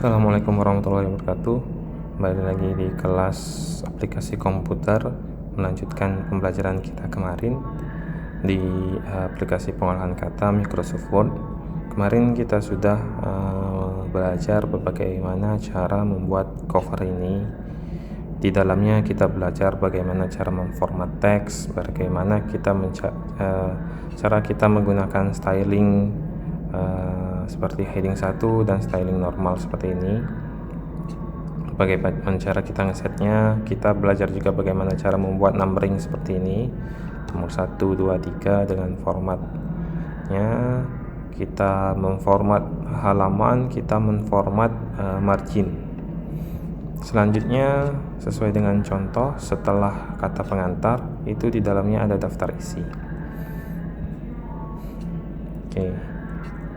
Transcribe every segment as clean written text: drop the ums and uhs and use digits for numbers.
Assalamualaikum warahmatullahi wabarakatuh. Kembali lagi di kelas aplikasi komputer, melanjutkan pembelajaran kita kemarin di aplikasi pengolahan kata Microsoft Word. Kemarin kita sudah belajar bagaimana cara membuat cover ini. Di dalamnya kita belajar bagaimana cara memformat teks, bagaimana kita cara kita menggunakan styling seperti heading 1 dan styling normal seperti ini. Bagaimana cara kita ngesetnya. Kita belajar juga bagaimana cara membuat numbering seperti ini, nomor 1, 2, 3 dengan formatnya. Kita memformat halaman, kita memformat margin. Selanjutnya, sesuai dengan contoh, setelah kata pengantar itu di dalamnya ada daftar isi.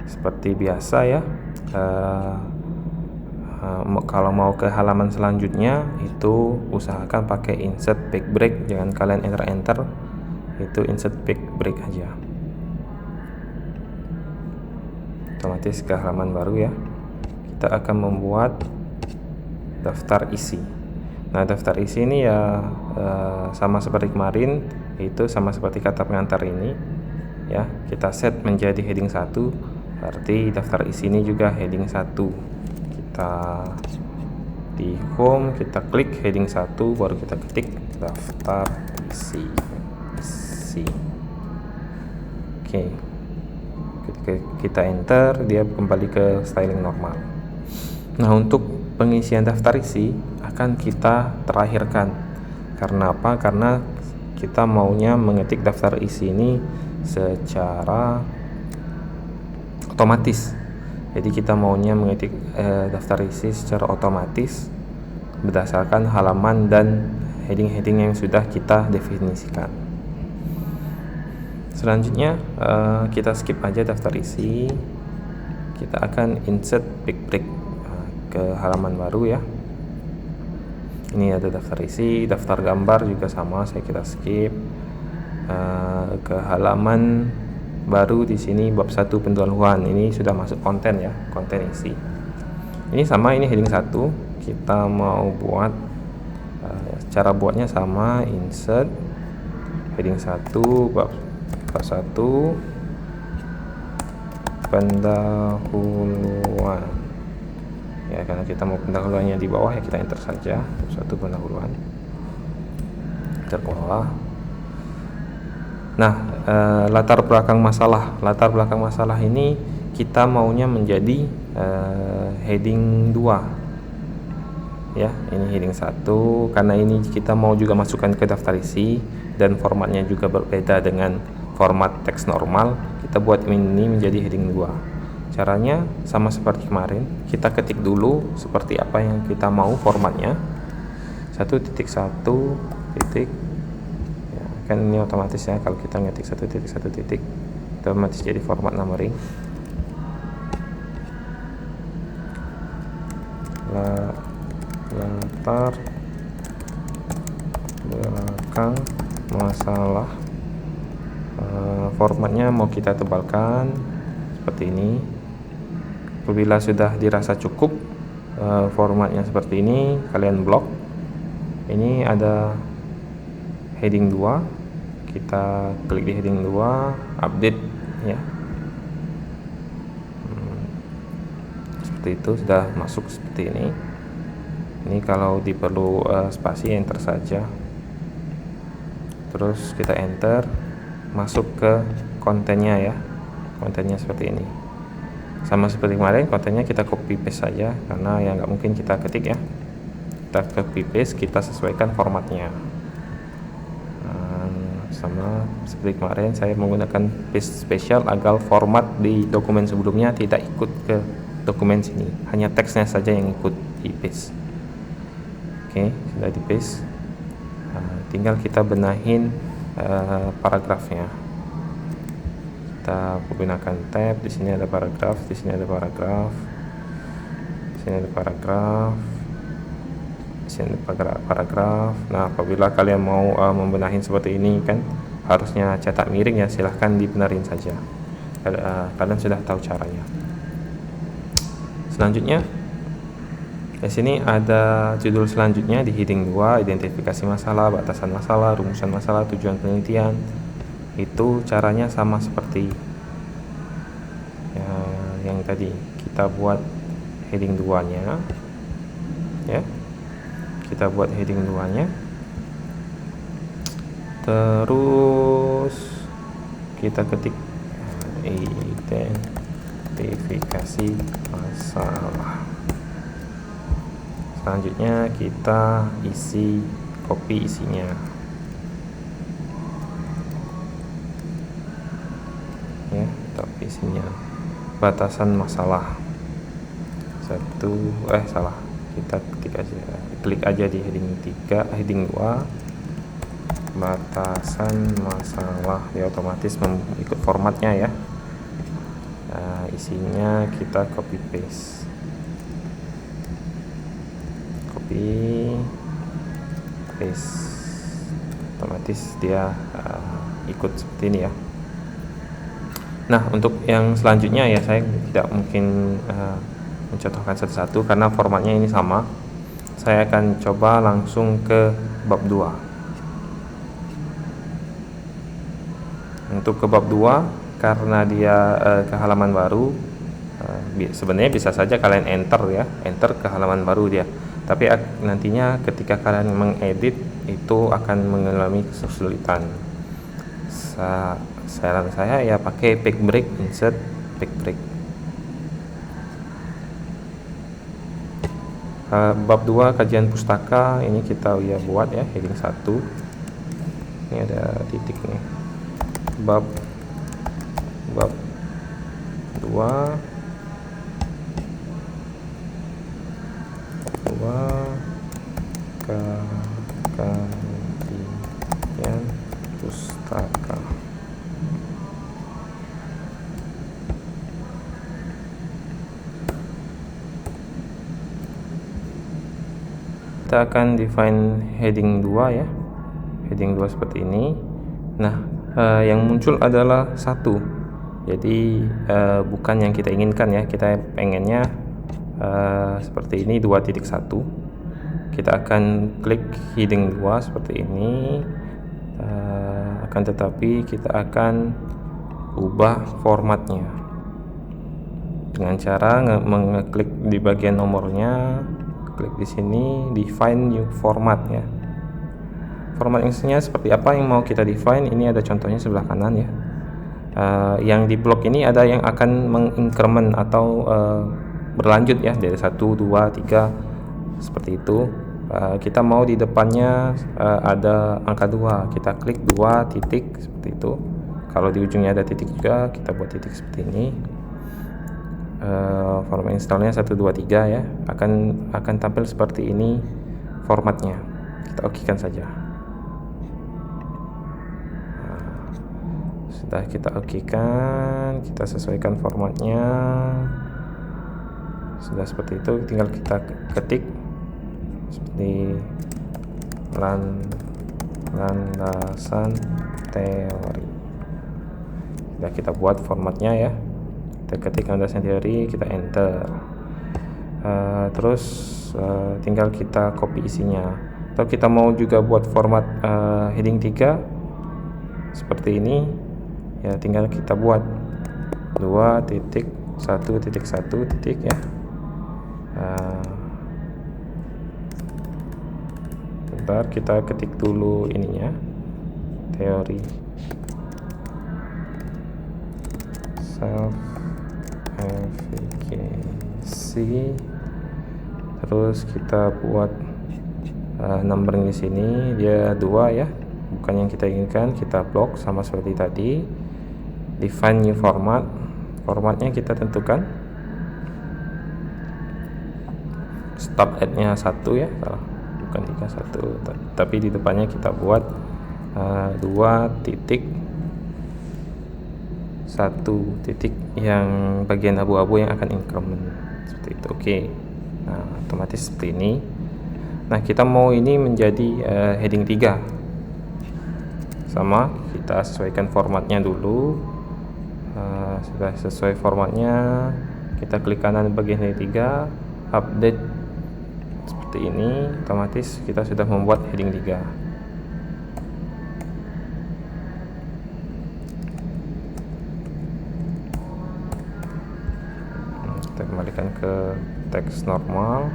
Seperti biasa ya, kalau mau ke halaman selanjutnya itu usahakan pakai insert back break, jangan kalian enter, itu insert back break aja, otomatis ke halaman baru ya. Kita akan membuat daftar isi. Nah, daftar isi ini ya sama seperti kemarin, itu sama seperti kata pengantar ini ya. Kita set menjadi heading 1, berarti daftar isi ini juga heading 1. Kita di home, kita klik heading 1, baru kita ketik daftar isi. Oke. Ketika kita enter, dia kembali ke styling normal. Nah, untuk pengisian daftar isi akan kita terakhirkan. Karena apa? Karena kita maunya mengetik daftar isi ini secara otomatis. Jadi kita maunya mengetik daftar isi secara otomatis berdasarkan halaman dan heading-heading yang sudah kita definisikan. Selanjutnya kita skip aja daftar isi. Kita akan insert back break ke halaman baru ya. Ini ada daftar isi, daftar gambar juga sama, kita skip ke halaman baru. Di sini bab 1 pendahuluan, ini sudah masuk konten ya, konten isi. Ini sama, ini heading 1. Kita mau buat cara buatnya sama, insert heading 1 bab 1 pendahuluan ya, karena kita mau pendahuluannya di bawah ya, kita enter saja satu pendahuluan, terkelola. Nah, latar belakang masalah ini kita maunya menjadi heading 2 ya. Ini heading 1 karena ini kita mau juga masukkan ke daftar isi dan formatnya juga berbeda dengan format teks normal. Kita buat ini menjadi heading 2. Caranya sama seperti kemarin, kita ketik dulu seperti apa yang kita mau formatnya. 1.1 titik ya, kan ini otomatis ya, kalau kita ngetik 1.1 titik otomatis jadi format numbering. Latar belakang masalah, formatnya mau kita tebalkan seperti ini. Apabila sudah dirasa cukup formatnya seperti ini, kalian blok. Ini ada heading 2, kita klik di heading 2, update ya. Seperti itu, sudah masuk seperti ini. Ini kalau diperlu spasi, enter saja. Terus kita enter, masuk ke kontennya ya. Kontennya seperti ini. Sama seperti kemarin, kontennya kita copy paste saja karena ya nggak mungkin kita ketik ya. Kita copy paste, kita sesuaikan formatnya. Sama seperti kemarin, saya menggunakan paste spesial agar format di dokumen sebelumnya tidak ikut ke dokumen sini, hanya teksnya saja yang ikut di paste. Oke, sudah di paste. Tinggal kita benahin paragrafnya. Kita menggunakan tab. Di sini ada paragraf, di sini ada paragraf, di sini ada paragraf, di sini ada paragraf. Nah, apabila kalian mau membenahin seperti ini kan harusnya cetak miring ya, silahkan dibenerin saja. Kalian sudah tahu caranya. Selanjutnya Di sini ada judul selanjutnya di heading 2, identifikasi masalah, batasan masalah, rumusan masalah, tujuan penelitian. Itu caranya sama seperti yang tadi. Kita buat heading 2-nya ya. Kita buat heading 2-nya. Terus kita ketik identifikasi masalah. Selanjutnya kita copy isinya ya, copy isinya. Batasan masalah kita klik aja di heading 3, heading 2, batasan masalah, ya otomatis ikut formatnya ya. Isinya kita copy paste, otomatis dia ikut seperti ini ya. Nah, untuk yang selanjutnya ya saya tidak mungkin mencontohkan satu-satu karena formatnya ini sama. Saya akan coba langsung ke bab 2. Untuk ke bab 2, karena dia ke halaman baru, sebenarnya bisa saja kalian enter ke halaman baru dia. Tapi nantinya ketika kalian mengedit itu akan mengalami kesulitan. Saran saya ya pakai backbreak, insert backbreak. Bab 2 kajian pustaka ini kita buat ya, heading 1. Ini ada titik nih. Bab 2 kajian pustaka. Kita akan define heading 2 ya, heading 2 seperti ini. Nah, yang muncul adalah 1, jadi bukan yang kita inginkan ya. Kita pengennya seperti ini, 2.1. Kita akan klik heading 2 seperti ini, akan tetapi kita akan ubah formatnya dengan cara mengeklik di bagian nomornya, klik di sini, define new format ya. Formatnya seperti apa yang mau kita define, ini ada contohnya sebelah kanan ya. Yang di blok ini ada yang akan mengincrement atau berlanjut ya, dari 1, 2, 3 seperti itu. Kita mau di depannya ada angka 2, kita klik 2 titik seperti itu. Kalau di ujungnya ada titik juga, kita buat titik seperti ini. Format installnya 1, 2, 3 ya, akan tampil seperti ini formatnya. Kita okekan saja. Sudah kita okekan, kita sesuaikan formatnya. Sudah seperti itu, tinggal kita ketik seperti landasan teori. Sudah kita buat formatnya ya. Kita ketik landasan teori, kita enter. Terus tinggal kita copy isinya. Atau kita mau juga buat format heading 3 seperti ini ya, tinggal kita buat 2.1.1 titik ya. Bentar, kita ketik dulu ininya, teori self efficacy. Terus kita buat numbernya di sini, dia 2 ya, bukan yang kita inginkan. Kita blok sama seperti tadi. Define new format, formatnya kita tentukan start at-nya 1 ya, salah, bukan 31, tapi di depannya kita buat 2.1 titik yang bagian abu-abu yang akan increment seperti itu. Oke. Nah, otomatis seperti ini. Nah, kita mau ini menjadi heading 3. Sama, kita sesuaikan formatnya dulu. Sudah sesuai formatnya, kita klik kanan bagian heading 3, update seperti ini, otomatis kita sudah membuat heading 3. Kita kembalikan ke teks normal.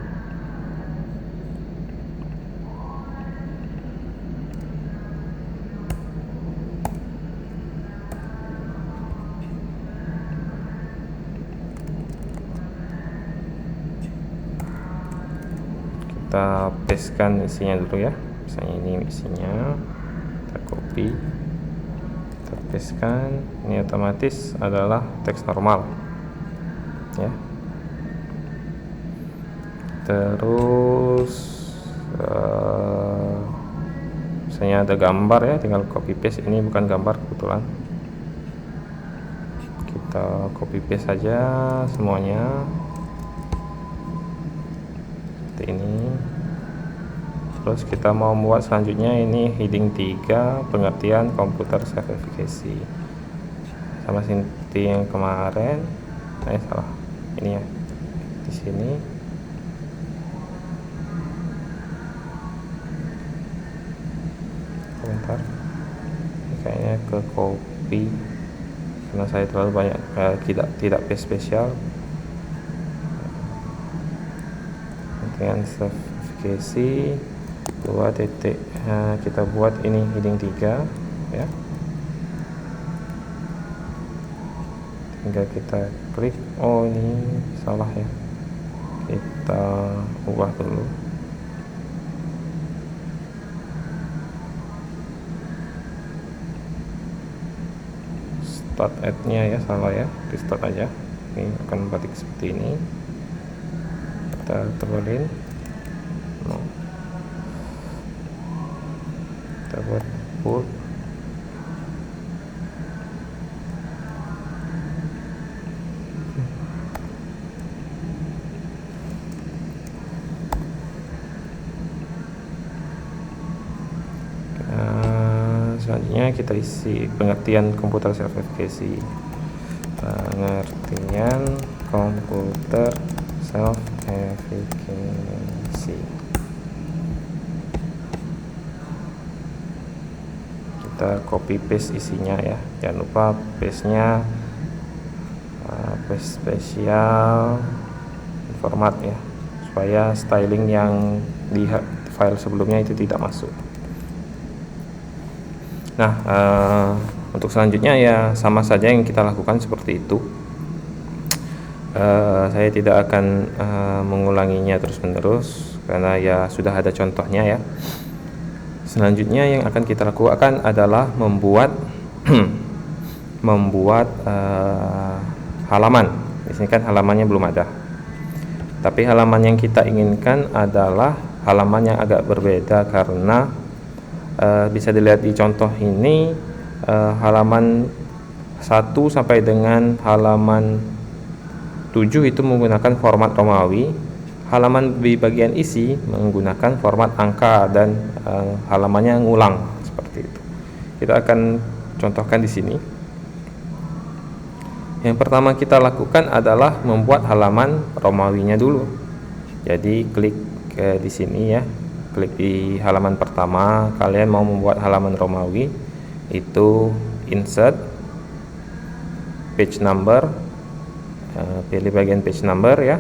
Kita pastekan isinya dulu ya, misalnya ini isinya, kita copy, kita pastekan. Ini otomatis adalah teks normal ya. Terus misalnya ada gambar ya, tinggal copy paste. Ini bukan gambar kebetulan, kita copy paste saja semuanya seperti ini. Terus kita mau membuat selanjutnya ini heading 3, pengertian komputer self efficacy, sama seperti yang kemarin. Salah ini ya, di sini sebentar, kayaknya ke copy karena saya terlalu banyak tidak paste spesial. Dengan self efficacy 2 titik, kita buat ini heading 3 ya. Tinggal kita klik. Oh, ini salah ya, kita ubah dulu. Start at-nya ya salah ya, restart aja. Ini akan batik seperti ini. Kita tebalin, kita buat bold. Selanjutnya kita isi pengertian komputer self efficacy. Pengertian komputer self efficacy. Kita copy paste isinya ya, jangan lupa paste-nya paste spesial format ya, supaya styling yang di file sebelumnya itu tidak masuk. Nah, untuk selanjutnya ya sama saja yang kita lakukan seperti itu. Saya tidak akan mengulanginya terus-menerus karena ya sudah ada contohnya ya. Selanjutnya yang akan kita lakukan adalah membuat halaman. Di sini kan halamannya belum ada. Tapi halaman yang kita inginkan adalah halaman yang agak berbeda karena bisa dilihat di contoh ini, halaman 1 sampai dengan halaman 7 itu menggunakan format Romawi. Halaman di bagian isi menggunakan format angka dan halamannya ngulang seperti itu. Kita akan contohkan di sini. Yang pertama kita lakukan adalah membuat halaman Romawinya dulu. Jadi klik di sini ya, klik di halaman pertama. Kalian mau membuat halaman Romawi, itu insert page number, pilih bagian page number ya.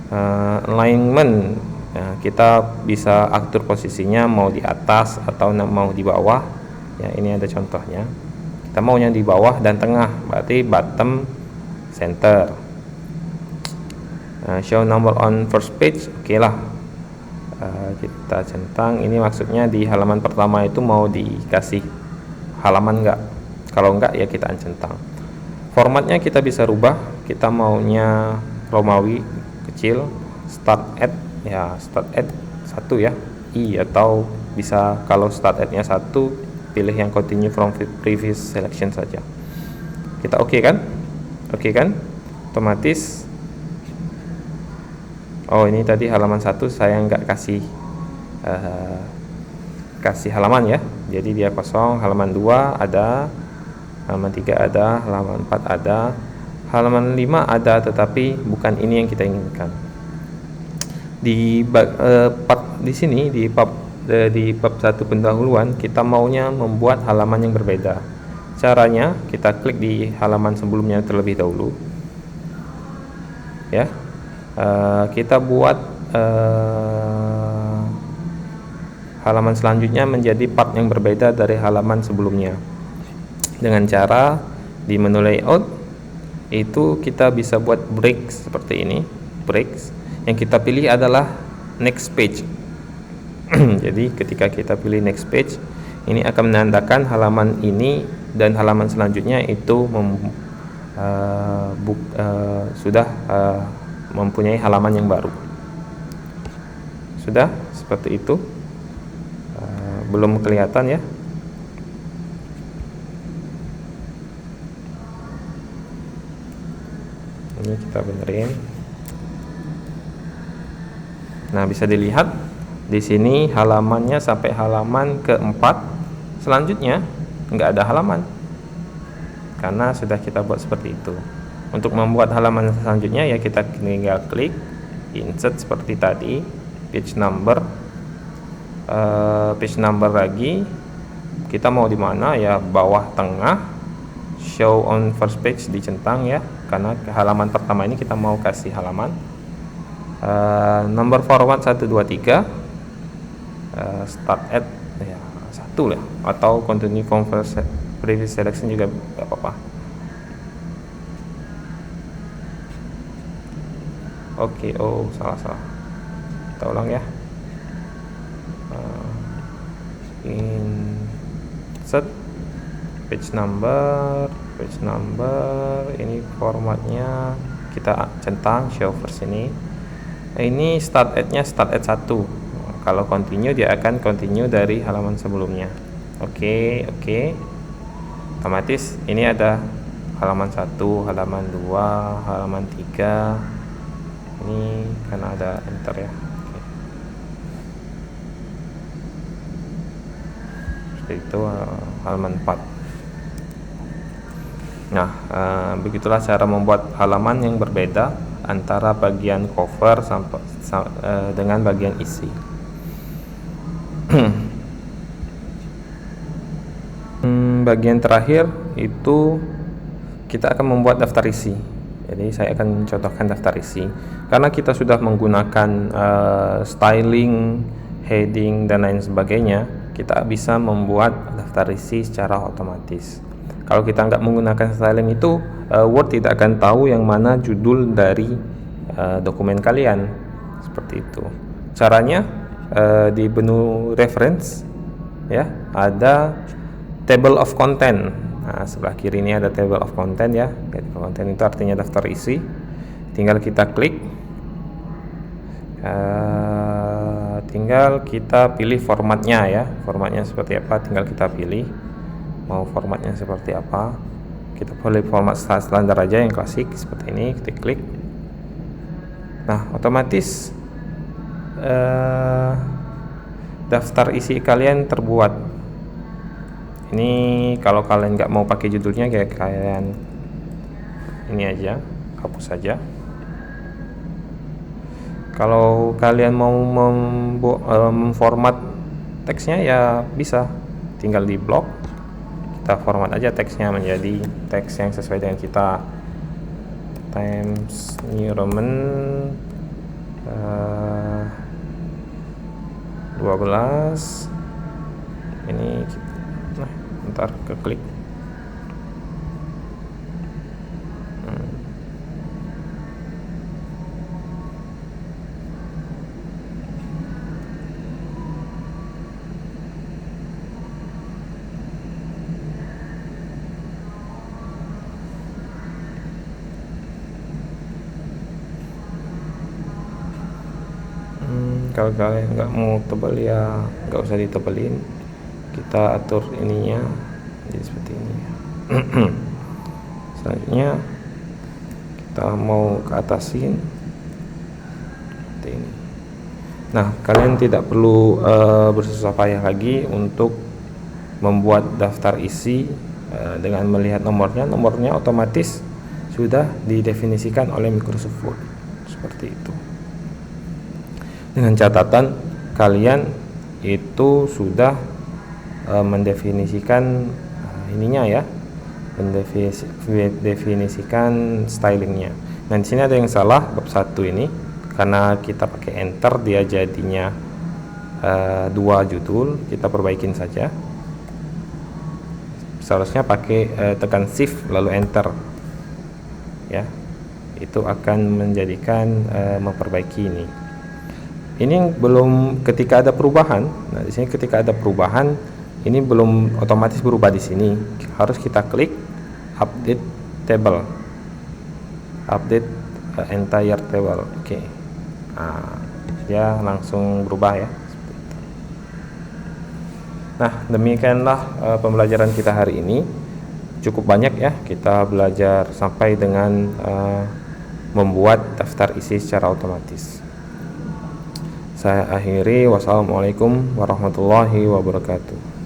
Alignment, kita bisa atur posisinya mau di atas atau mau di bawah ya. Ini ada contohnya, kita maunya di bawah dan tengah, berarti bottom center. Show number on first page, oke lah. Kita centang, ini maksudnya di halaman pertama itu mau dikasih halaman enggak, kalau enggak ya kita centang. Formatnya kita bisa rubah, kita maunya Romawi kecil, start at ya, start at 1 ya, I, atau bisa kalau start at nya 1 pilih yang continue from previous selection saja. Kita oke kan? Oke kan? Otomatis. Oh, ini tadi halaman 1 saya nggak kasih halaman ya, jadi dia kosong. Halaman 2 ada, halaman 3 ada, halaman 4 ada, halaman 5 ada, tetapi bukan ini yang kita inginkan. Di sini di bab 1 pendahuluan kita maunya membuat halaman yang berbeda. Caranya kita klik di halaman sebelumnya terlebih dahulu, ya. Kita buat halaman selanjutnya menjadi part yang berbeda dari halaman sebelumnya dengan cara di menu layout itu kita bisa buat breaks seperti ini. Breaks yang kita pilih adalah next page. Jadi ketika kita pilih next page, ini akan menandakan halaman ini dan halaman selanjutnya itu sudah mempunyai halaman yang baru. Sudah seperti itu. Belum kelihatan ya. Ini kita benerin. Nah, bisa dilihat di sini halamannya sampai halaman keempat. Selanjutnya nggak ada halaman karena sudah kita buat seperti itu. Untuk membuat halaman selanjutnya ya kita tinggal klik insert seperti tadi, page number lagi. Kita mau di mana ya, bawah tengah, show on first page dicentang ya, karena halaman pertama ini kita mau kasih halaman. Nomor format 1 2 3, start at ya 1 lah, atau continue from previous selection juga gak apa-apa. Oke, salah kita ulang ya. Insert page number, ini formatnya kita centang show first ini. Ini start at-nya start at 1. Kalau continue dia akan continue dari halaman sebelumnya. Oke. Otomatis ini ada halaman 1, halaman 2, halaman 3. Ini karena ada enter ya. Seperti itu halaman 4. Nah, begitulah cara membuat halaman yang berbeda antara bagian cover dengan bagian isi. Bagian terakhir itu kita akan membuat daftar isi. Jadi saya akan contohkan daftar isi. Karena kita sudah menggunakan styling, heading dan lain sebagainya, kita bisa membuat daftar isi secara otomatis. Kalau kita nggak menggunakan styling itu, Word tidak akan tahu yang mana judul dari dokumen kalian. Seperti itu. Caranya di menu reference ya, ada table of content. Nah, sebelah kiri ini ada table of content ya. Table of content itu artinya daftar isi. Tinggal kita klik. Tinggal kita pilih formatnya ya. Formatnya seperti apa tinggal kita pilih. Mau formatnya seperti apa, kita boleh format standar aja yang klasik seperti ini, kita klik. Nah, otomatis daftar isi kalian terbuat. Ini kalau kalian nggak mau pakai judulnya, kayak kalian ini aja, hapus saja. Kalau kalian mau memformat teksnya ya bisa, tinggal di blok. Kita format aja teksnya menjadi teks yang sesuai dengan kita. Times New Roman 12. Ini ntar ke klik. Kalau kalian nggak mau tebal ya nggak usah ditebelin, kita atur ininya jadi seperti ini. Selanjutnya kita mau ke atasin seperti ini. Nah, kalian tidak perlu bersusah payah lagi untuk membuat daftar isi dengan melihat nomornya otomatis sudah didefinisikan oleh Microsoft Word seperti itu. dengan catatan kalian itu sudah mendefinisikan ininya ya, mendefinisikan stylingnya. Nah di sini ada yang salah bab 1 ini, karena kita pakai enter dia jadinya 2 judul. Kita perbaikin saja, seharusnya pakai tekan shift lalu enter ya, itu akan menjadikan memperbaiki ini belum ketika ada perubahan. Nah di sini ketika ada perubahan ini belum otomatis berubah. Di sini harus kita klik update table, update entire table. Oke. Nah, dia langsung berubah ya. Nah, demikianlah pembelajaran kita hari ini. Cukup banyak ya, kita belajar sampai dengan membuat daftar isi secara otomatis. Saya akhiri, wassalamualaikum warahmatullahi wabarakatuh.